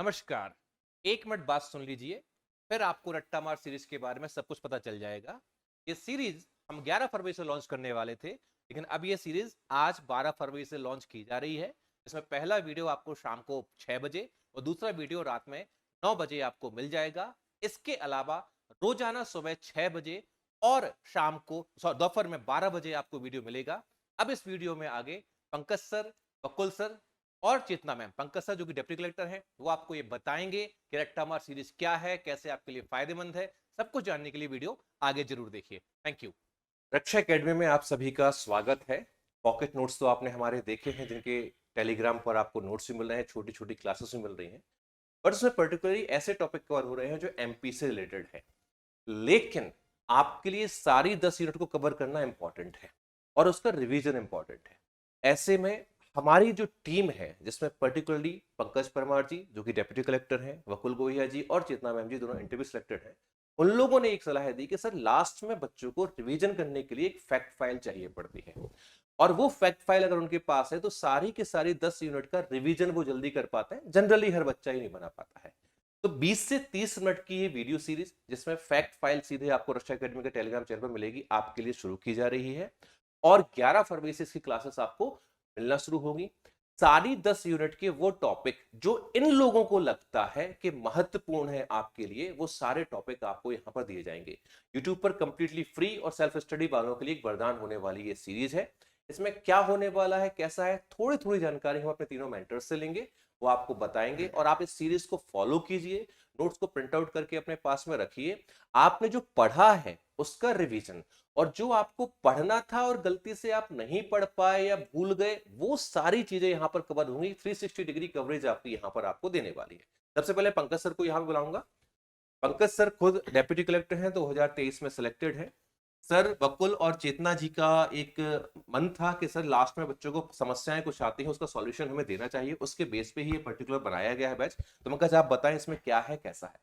नमस्कार। 1 मिनट बात सुन लीजिए, फिर आपको रट्टा मार सीरीज के बारे में सब कुछ पता चल जाएगा। ये सीरीज हम 11 फरवरी से लॉन्च करने वाले थे, लेकिन अब ये सीरीज आज 12 फरवरी से लॉन्च की जा रही है। इसमें पहला वीडियो आपको शाम को 6 बजे और दूसरा वीडियो रात में 9 बजे आपको मिल जाएगा। इसके अलावा रोजाना सुबह 6 बजे और शाम को दोपहर में 12 बजे आपको वीडियो मिलेगा। अब इस वीडियो में आगे पंकज सर, बकुल सर और चेतना मैम, पंकज सर जो कि डिप्टी कलेक्टर हैं, वो आपको ये बताएंगे कि रट्टा मार सीरीज क्या है, कैसे आपके लिए फायदेमंद है। सब कुछ जानने के लिए वीडियो आगे जरूर देखिए। Thank you. रक्षा एकेडमी में आप सभी का स्वागत है। पॉकेट नोट्स तो आपने हमारे देखे हैं, जिनके टेलीग्राम पर आपको नोट्स भी मिल रहे हैं, छोटी छोटी क्लासेस भी मिल रही हैं, बट उसमें पर्टिकुलरली ऐसे टॉपिक कवर हो रहे हैं जो एमपी से रिलेटेड है। लेकिन आपके लिए सारी 10 यूनिट को कवर करना इंपॉर्टेंट है और उसका रिवीजन इंपॉर्टेंट है। ऐसे में हमारी जो टीम है, जिसमें पर्टिकुलरली पंकज परमार जी जो कि डेप्यूटी कलेक्टर हैं, वकुल गोहिया जी और चेतना मैम जी दोनों इंटरव्यू सिलेक्टेड हैं, उन लोगों ने एक सलाह दी कि सर लास्ट में बच्चों को रिवीजन करने के लिए एक फैक्ट फाइल चाहिए पड़ती है, और वो फैक्ट फाइल अगर उनके पास है तो सारी की सारी 10 यूनिट का रिवीजन वो जल्दी कर पाते हैं। जनरली हर बच्चा ही नहीं बना पाता है। तो 20 से 30 मिनट की ये वीडियो सीरीज, जिसमें फैक्ट फाइल सीधे आपको रक्षा एकेडमी के टेलीग्राम चैनल पर मिलेगी, आपके लिए शुरू की जा रही है। और 11 फरवरी से इसकी क्लासेस आपको मिलना शुरू होगी। सारी 10 यूनिट के वो टॉपिक जो इन लोगों को लगता है कि महत्वपूर्ण है आपके लिए, वो सारे टॉपिक आपको यहां पर दिए जाएंगे यूट्यूब पर कंप्लीटली फ्री। और सेल्फ स्टडी वालों के लिए एक वरदान होने वाली ये सीरीज है। इसमें क्या होने वाला है, कैसा है, थोड़ी थोड़ी जानकारी हम अपने तीनों मेंटर्स से लेंगे, वो आपको बताएंगे। और आप इस सीरीज को फॉलो कीजिए, नोट्स को प्रिंट आउट करके अपने पास में रखिए। आपने जो पढ़ा है उसका रिवीजन, और जो आपको पढ़ना था और गलती से आप नहीं पढ़ पाए या भूल गए, वो सारी चीजें यहां पर कवर होंगी। 360 डिग्री कवरेज आपकी यहां पर आपको देने वाली है। सबसे पहले पंकज सर को यहां पर बुलाऊंगा। पंकज सर खुद डेप्यूटी कलेक्टर हैं, 2023 में सिलेक्टेड है। सर वकुल और चेतना जी का एक मन था कि सर लास्ट में बच्चों को समस्याएं कुछ आती हैं, उसका सॉल्यूशन हमें देना चाहिए, उसके बेस पे ही ये पर्टिकुलर बनाया गया है बैच। तो पंकज आप बताएं इसमें क्या है, कैसा है।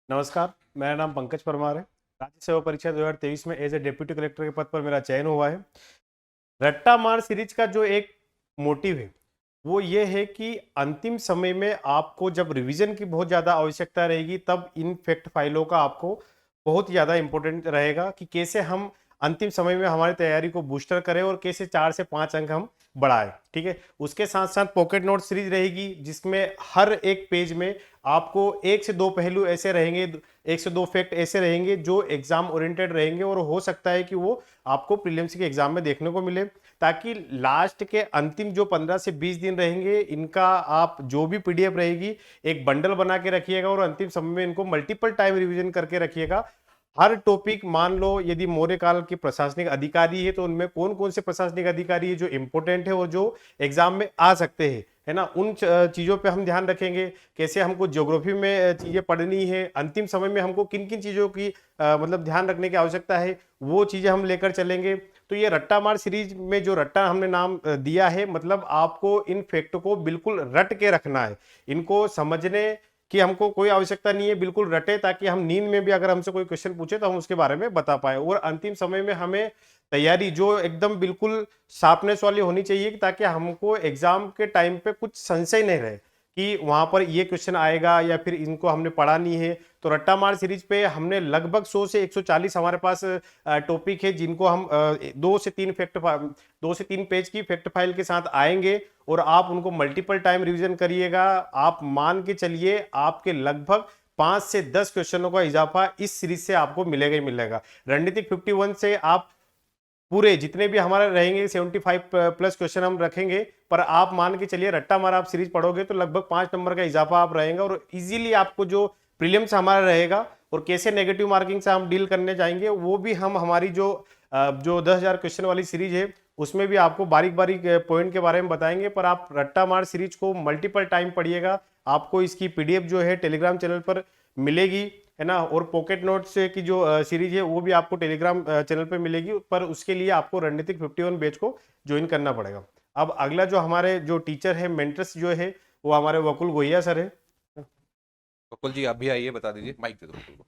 नमस्कार, मेरा नाम पंकज परमार है। राज्य सेवा परीक्षा 2023 में एज ए डिप्यूटी कलेक्टर के पद पर मेरा चयन हुआ है। रट्टा मार सीरीज का जो एक मोटिव है वो ये है कि अंतिम समय में आपको जब रिवीजन की बहुत ज़्यादा आवश्यकता रहेगी, तब इन फैक्ट फाइलों का आपको बहुत ज़्यादा इंपॉर्टेंट रहेगा कि कैसे हम अंतिम समय में हमारी तैयारी को बूस्टर करें और कैसे 4 से 5 अंक हम बढ़ाएं। ठीक है, उसके साथ साथ पॉकेट नोट सीरीज रहेगी, जिसमें हर एक पेज में आपको 1 से 2 पहलू ऐसे रहेंगे, 1 से 2 फैक्ट ऐसे रहेंगे जो एग्जाम ओरिएंटेड रहेंगे, और हो सकता है कि वो आपको प्रीलिम्स के एग्जाम में देखने को मिले, ताकि लास्ट के अंतिम जो 15 से 20 दिन रहेंगे, इनका आप जो भी पीडीएफ रहेगी एक बंडल बना के रखिएगा और अंतिम समय में इनको मल्टीपल टाइम रिवीजन करके रखिएगा। हर टॉपिक, मान लो यदि मौर्य काल के प्रशासनिक अधिकारी है तो उनमें कौन कौन से प्रशासनिक अधिकारी है जो इंपॉर्टेंट है और जो एग्जाम में आ सकते हैं, है ना, उन चीज़ों पे हम ध्यान रखेंगे। कैसे हमको ज्योग्राफी में चीज़ें पढ़नी है, अंतिम समय में हमको किन किन चीज़ों की मतलब ध्यान रखने की आवश्यकता है, वो चीज़ें हम लेकर चलेंगे। तो ये रट्टा मार सीरीज में जो रट्टा हमने नाम दिया है, मतलब आपको इन फैक्ट को बिल्कुल रट के रखना है, इनको समझने कि हमको कोई आवश्यकता नहीं है, बिल्कुल रटे, ताकि हम नींद में भी अगर हमसे कोई क्वेश्चन पूछे तो हम उसके बारे में बता पाए। और अंतिम समय में हमें तैयारी जो एकदम बिल्कुल शार्पनेस वाली होनी चाहिए, ताकि हमको एग्जाम के टाइम पे कुछ संशय नहीं रहे कि वहां पर ये क्वेश्चन आएगा या फिर इनको हमने पढ़ा नहीं है। तो रट्टा मार सीरीज पे हमने लगभग 100 से 140 हमारे पास टॉपिक है, जिनको हम 2 से 3 पेज की फैक्ट फाइल के साथ आएंगे, और आप उनको मल्टीपल टाइम रिवीजन करिएगा। आप मान के चलिए आपके लगभग 5 से 10 क्वेश्चनों का इजाफा इस सीरीज से आपको मिलेगा ही मिलेगा। रणनीतिक 51 से आप पूरे जितने भी हमारे रहेंगे 75 प्लस क्वेश्चन हम रखेंगे, पर आप मान के चलिए रट्टा मार आप सीरीज पढ़ोगे तो लगभग 5 नंबर का इजाफा आप रहेगा, और इजीली आपको जो प्रीलिम्स हमारा रहेगा और कैसे नेगेटिव मार्किंग से हम डील करने जाएंगे, वो भी हम हमारी जो 10,000 क्वेश्चन वाली सीरीज है उसमें भी आपको बारीक बारीक पॉइंट के बारे में बताएंगे। पर आप रट्टा मार सीरीज को मल्टीपल टाइम पढ़िएगा, आपको इसकी पीडीएफ जो है टेलीग्राम चैनल पर मिलेगी, है ना। और पॉकेट नोट्स की जो सीरीज है वो भी आपको टेलीग्राम चैनल पे मिलेगी, पर उसके लिए आपको रणनीतिक 51 बैच को ज्वाइन करना पड़ेगा। अब अगला जो हमारे जो टीचर है, मेंटर्स जो है, वो हमारे वकुल गोहिया सर है। वकुल जी आप भी आइए, बता दीजिए, माइक दे दो वकुल को।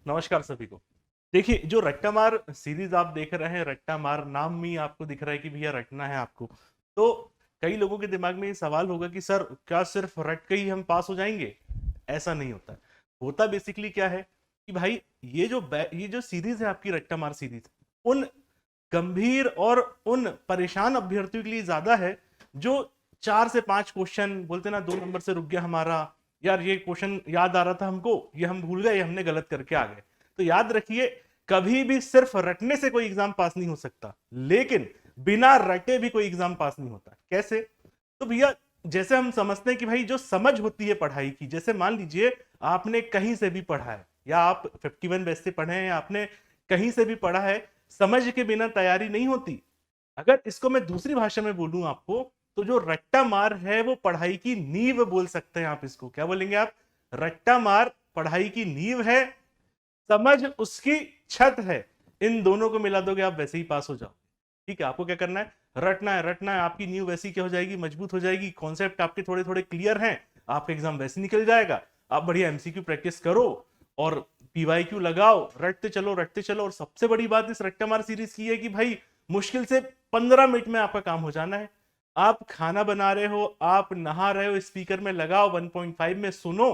नमस्कार सभी को। देखिए, जो रट्टा मार सीरीज आप देख रहे हैं, रट्टा मार नाम में ही आपको दिख रहा है कि भैया रटना है आपको। तो कई लोगों के दिमाग में ये सवाल होगा कि सर क्या सिर्फ रट के ही हम पास हो जाएंगे? ऐसा नहीं होता। होता बेसिकली क्या है कि भाई ये जो सीरीज है आपकी रट्टा मार सीरीज, उन गंभीर और उन परेशान अभ्यर्थियों के लिए ज्यादा है जो 4 से 5 क्वेश्चन बोलते ना 2 नंबर से रुक गया हमारा, यार ये क्वेश्चन याद आ रहा था हमको, ये हम भूल गए, हमने गलत करके आ गए। तो याद रखिए, कभी भी सिर्फ रटने से कोई एग्जाम पास नहीं हो सकता, लेकिन बिना रटे भी कोई एग्जाम पास नहीं होता। कैसे? तो भैया, जैसे हम समझते हैं कि भाई जो समझ होती है पढ़ाई की, जैसे मान लीजिए आपने कहीं से भी पढ़ा है, या आप 51 बैच से पढ़े हैं, आपने कहीं से भी पढ़ा है, समझ के बिना तैयारी नहीं होती। अगर इसको मैं दूसरी भाषा में बोलूं आपको, तो जो रट्टा मार है वो पढ़ाई की नींव बोल सकते हैं आप। इसको क्या बोलेंगे आप? रट्टा मार पढ़ाई की नींव है, समझ उसकी छत है। इन दोनों को मिला दोगे आप, वैसे ही पास हो जाओ। ठीक है, आपको क्या करना है? रटना है। रटना है, आपकी नींव वैसी क्या हो जाएगी? मजबूत हो जाएगी। कॉन्सेप्ट आपके थोड़े थोड़े क्लियर हैं, आपका एग्जाम वैसे निकल जाएगा। आप बढ़िया एमसीक्यू प्रैक्टिस करो और पीवाईक्यू लगाओ, रटते चलो रटते चलो। और सबसे बड़ी बात इस रट्टा मार सीरीज की है कि भाई मुश्किल से 15 मिनट में आपका काम हो जाना है। आप खाना बना रहे हो, आप नहा रहे हो, स्पीकर में लगाओ, 1.5 में सुनो,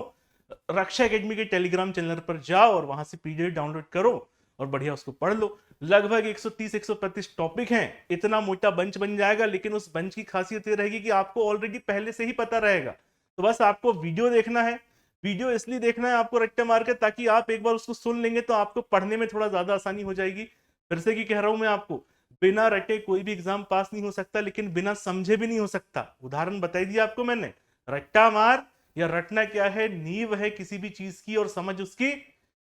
रक्षा एकेडमी के टेलीग्राम चैनल पर जाओ और वहां से पीडीएफ डाउनलोड करो और बढ़िया उसको पढ़ लो। लगभग 130-135 टॉपिक हैं, इतना मोटा बंच बन जाएगा। लेकिन उस बंच की खासियत ये रहेगी कि आपको ऑलरेडी पहले से ही पता रहेगा। तो बस आपको वीडियो देखना है। वीडियो इसलिए देखना है आपको रट्टा मार के, ताकि आप एक बार उसको सुन लेंगे तो आपको पढ़ने में थोड़ा ज्यादा आसानी हो जाएगी। फिर से की कह रहा हूं मैं आपको, बिना रटे कोई भी एग्जाम पास नहीं हो सकता, लेकिन बिना समझे भी नहीं हो सकता। उदाहरण बताई दिया आपको मैंने। रट्टा मार या रटना क्या है? नींव है किसी भी चीज की, और समझ उसकी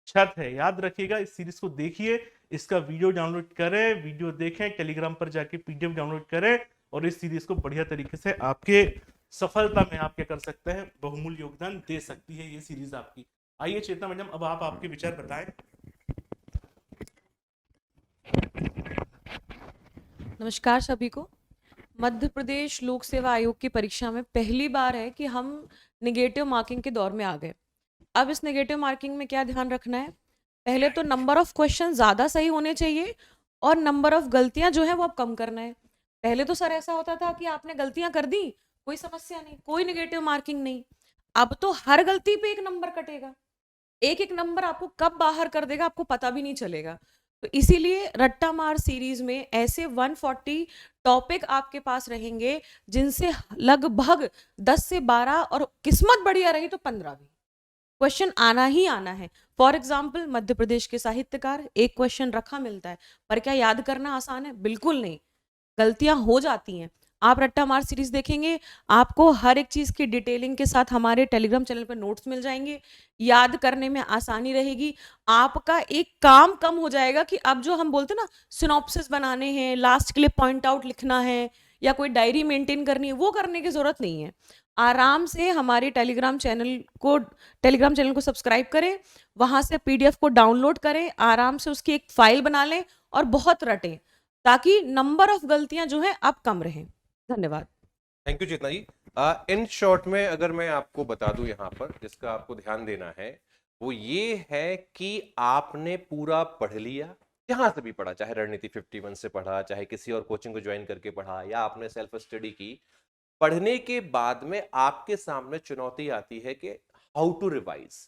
छत है। याद रखिएगा, इस सीरीज को देखिए, इसका वीडियो डाउनलोड करें, वीडियो देखें, टेलीग्राम पर जाके पीडीएफ डाउनलोड करें और इस सीरीज को बढ़िया तरीके से आपके सफलता में आप क्या कर सकते हैं, बहुमूल्य योगदान दे सकती है ये सीरीज आपकी। आइए चेतना मैडम, अब आप आपके विचार बताएं। नमस्कार सभी को। मध्य प्रदेश लोक सेवा आयोग की परीक्षा में पहली बार है कि हम नेगेटिव मार्किंग के दौर में आ गए। अब इस नेगेटिव मार्किंग में क्या ध्यान रखना है? पहले तो नंबर ऑफ क्वेश्चन ज़्यादा सही होने चाहिए और नंबर ऑफ गलतियां जो है वो अब कम करना है। पहले तो सर ऐसा होता था कि आपने गलतियां कर दी, कोई समस्या नहीं, कोई नेगेटिव मार्किंग नहीं। अब तो हर गलती पे एक नंबर कटेगा, एक एक नंबर आपको कब बाहर कर देगा आपको पता भी नहीं चलेगा। तो इसीलिए रट्टा मार सीरीज में ऐसे 140 टॉपिक आपके पास रहेंगे जिनसे लगभग 10 से 12 और किस्मत बढ़िया रही तो 15 भी क्वेश्चन आना ही आना है। फॉर एग्जाम्पल, मध्य प्रदेश के साहित्यकार, एक क्वेश्चन रखा मिलता है, पर क्या याद करना आसान है? बिल्कुल नहीं, गलतियां हो जाती हैं। आप रट्टा मार सीरीज देखेंगे, आपको हर एक चीज की डिटेलिंग के साथ हमारे टेलीग्राम चैनल पर नोट्स मिल जाएंगे, याद करने में आसानी रहेगी। आपका एक काम कम हो जाएगा कि अब जो हम बोलते हैं ना सिनॉप्सिस बनाने हैं, लास्ट के लिए पॉइंट आउट लिखना है या कोई डायरी मेंटेन करनी है, वो करने की जरूरत नहीं है। आराम से हमारे टेलीग्राम चैनल को सब्सक्राइब करें, वहां से पीडीएफ को डाउनलोड करें, आराम से उसकी एक फाइल बना लें और बहुत रटें, ताकि नंबर ऑफ गलतियां जो है अब कम रहें। धन्यवाद। Thank you Chetna ji. In short में अगर मैं आपको बता दूं यहाँ पर जिसका आपको ध्यान देना है वो ये है कि आपने पूरा पढ़ लिया, जहां से भी पढ़ा, चाहे रणनीति 51 से पढ़ा, चाहे किसी और कोचिंग को ज्वाइन करके पढ़ा, या आपने सेल्फ स्टडी की। पढ़ने के बाद में आपके सामने चुनौती आती है कि how to revise.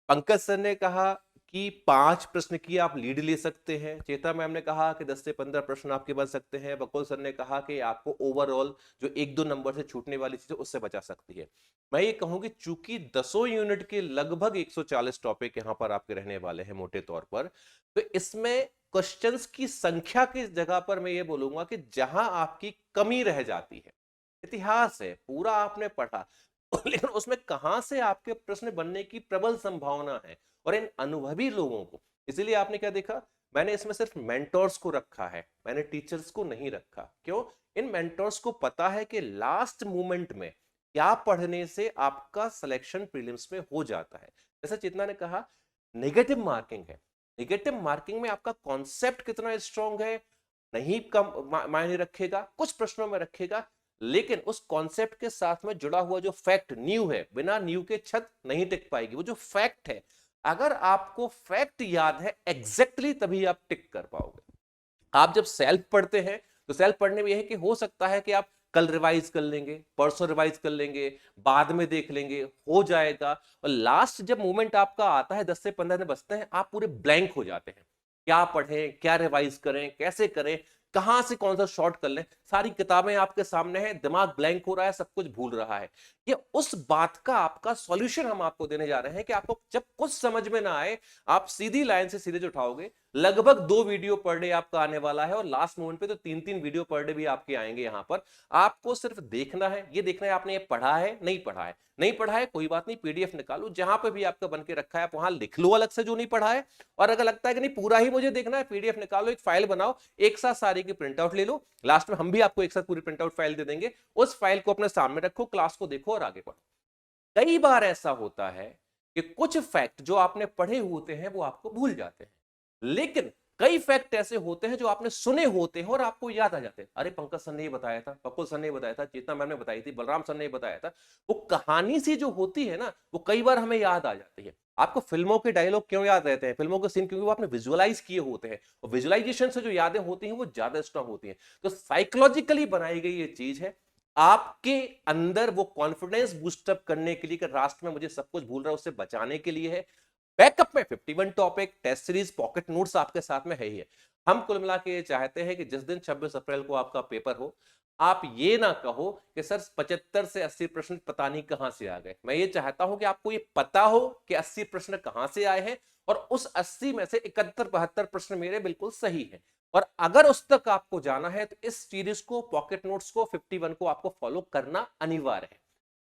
Pankaj sir ने कहा कि 5 प्रश्न की आप लीड ले सकते हैं, चेता मैम ने कहा कि 10 से 15 प्रश्न आपके बच सकते हैं, बकुल सर ने कहा कि आपको ओवरऑल जो 1-2 नंबर से छूटने वाली चीजें उससे बचा सकती है। मैं ये कहूं कि चूंकि 10 यूनिट के लगभग 140 टॉपिक यहां पर आपके रहने वाले हैं मोटे तौर पर, तो इसमें क्वेश्चंस की संख्या की जगह पर मैं ये बोलूंगा कि जहां आपकी कमी रह जाती है, इतिहास है, पूरा आपने पढ़ा लेकिन उसमें कहां से आपके प्रश्न बनने की प्रबल संभावना है, और इन अनुभवी लोगों को, इसीलिए आपने क्या देखा, मैंने इसमें सिर्फ मेंटोर्स को रखा है, मैंने टीचर्स को नहीं रखा। क्यों? इन मेंटोर्स को पता है कि लास्ट मोमेंट में क्या पढ़ने से आपका सिलेक्शन प्रीलिम्स में हो जाता है। जैसे चेतना ने कहा, नेगेटिव मार्किंग है, नेगेटिव मार्किंग में आपका कॉन्सेप्ट कितना स्ट्रांग है नहीं कम मायने रखेगा, कुछ प्रश्नों में रखेगा, लेकिन उस कॉन्सेप्ट के साथ में जुड़ा हुआ जो फैक्ट न्यू है, बिना न्यू के छत नहीं टिक पाएगी। वो जो फैक्ट है अगर आपको फैक्ट याद है एग्जैक्टली तभी आप टिक कर पाओगे। आप जब सेल्फ पढ़ते हैं तो सेल्फ पढ़ने में यह है कि हो सकता है कि आप कल रिवाइज कर लेंगे, परसों रिवाइज कर लेंगे, बाद में देख लेंगे, हो जाएगा, और लास्ट जब मोमेंट आपका आता है 10 से 15 दिन बचते हैं, आप पूरे ब्लैंक हो जाते हैं। क्या पढ़ें, क्या रिवाइज करें, कैसे करें, कहां से कौन सा शॉर्ट कर लें, सारी किताबें आपके सामने हैं, दिमाग ब्लैंक हो रहा है, सब कुछ भूल रहा है। ये उस बात का आपका सॉल्यूशन हम आपको देने जा रहे हैं कि आपको जब कुछ समझ में ना आए, आप सीधी लाइन से सीरीज उठाओगे। लगभग 2 वीडियो पर डे आपका आने वाला है, और लास्ट मोमेंट पे तो 3-3 वीडियो पर डे भी आपके आएंगे। यहां पर आपको सिर्फ देखना है, ये देखना है आपने ये पढ़ा है, नहीं पढ़ा है। नहीं पढ़ा है कोई बात नहीं, पीडीएफ निकालो, जहां पे भी आपका बन के रखा है आप वहां लिख लो अलग से जो नहीं पढ़ा है। और अगर लगता है कि नहीं पूरा ही मुझे देखना है, पीडीएफ निकालो, एक फाइल बनाओ, एक साथ सारी की प्रिंट आउट ले लो। लास्ट में हम भी आपको एक साथ पूरी प्रिंट आउट फाइल दे देंगे, उस फाइल को अपने सामने रखो, क्लास को देखो और आगे बढ़ो। कई बार ऐसा होता है कि कुछ फैक्ट जो आपने पढ़े होते हैं वो आपको भूल जाते हैं, लेकिन कई फैक्ट ऐसे होते हैं जो आपने सुने होते हैं और आपको याद आ जाते हैं। अरे पंकज सर ने ये बताया था, पप्पू सर ने बताया था, चेतना मैम ने बताई थी, बलराम सर ने बताया था। वो कहानी सी जो होती है ना, वो कई बार हमें याद आ जाती है। आपको फिल्मों के डायलॉग क्यों याद रहते हैं, फिल्मों के सीन, क्योंकि वो आपने विजुअलाइज किए होते हैं, और विजुअलाइजेशन से जो यादें होती हैं वो ज्यादा स्ट्रांग होती हैं। तो साइकोलॉजिकली बनाई गई ये चीज है आपके अंदर वो कॉन्फिडेंस बूस्टअप करने के लिए कि राष्ट्र में मुझे सब कुछ भूल रहा है, उससे बचाने के लिए है। बैकअप में 51 topic, test series, pocket notes आपके साथ में है ही है। हम कुल मिला के ये चाहते हैं कि जिस दिन 26 अप्रैल को आपका पेपर हो, आप ये ना कहो कि सर 75 से 80 प्रश्न पता नहीं कहां से आ गए। मैं ये चाहता हूं कि आपको ये पता हो कि 80 प्रश्न कहां से आए हैं, और उस 80 में से 71-72 प्रश्न मेरे बिल्कुल सही है। और अगर उस तक आपको जाना है तो इस सीरीज को, पॉकेट नोट्स को, 51 को आपको फॉलो करना अनिवार्य है।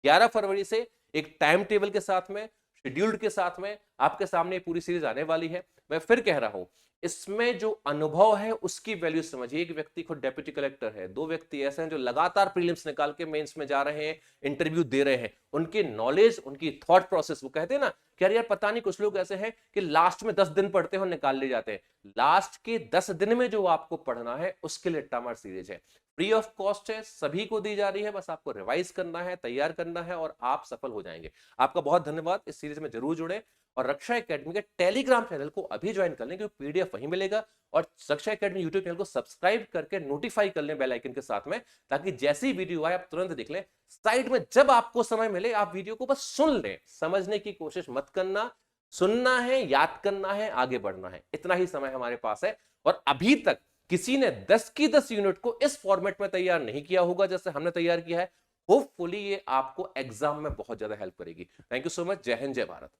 11 फरवरी से एक टाइम टेबल के साथ में, शेड्यूल्ड के साथ में आपके सामने पूरी सीरीज आने वाली है। मैं फिर कह रहा हूं, इसमें जो अनुभव है उसकी वैल्यू समझिए। एक व्यक्ति खुद डेप्यूटी कलेक्टर है, 2 व्यक्ति ऐसे हैं जो लगातार प्रीलिम्स निकाल के मेंस में जा रहे हैं, इंटरव्यू दे रहे हैं। उनकी नॉलेज, उनकी थॉट प्रोसेस, वो कहते हैं ना कि यार पता नहीं, कुछ लोग ऐसे हैं कि लास्ट में 10 दिन पढ़ते हैं और निकाल ले जाते हैं। लास्ट के 10 दिन में जो आपको पढ़ना है उसके लिए रट्टा मार सीरीज है, फ्री ऑफ कॉस्ट है, सभी को दी जा रही है। बस आपको रिवाइज करना है, तैयार करना है, और आप सफल हो जाएंगे। आपका बहुत धन्यवाद। इस सीरीज में जरूर जुड़े, और रक्षा एकेडमी के टेलीग्राम चैनल को अभी ज्वाइन कर लें, क्योंकि पीडीएफ वहीं मिलेगा। और रक्षा एकेडमी यूट्यूब चैनल को सब्सक्राइब करके नोटिफाई कर लें बेल आइकन के साथ में, ताकि जैसी वीडियो आए आप तुरंत देख लें। साइड में जब आपको समय मिले आप वीडियो को बस सुन लें, समझने की कोशिश मत करना। सुनना है, याद करना है, आगे बढ़ना है, इतना ही समय हमारे पास है। और अभी तक किसी ने 10 की 10 यूनिट को इस फॉर्मेट में तैयार नहीं किया होगा जैसे हमने तैयार किया है। होपफुली ये आपको एग्जाम में बहुत ज्यादा हेल्प करेगी। Thank you so much. जय हिंद, जय भारत।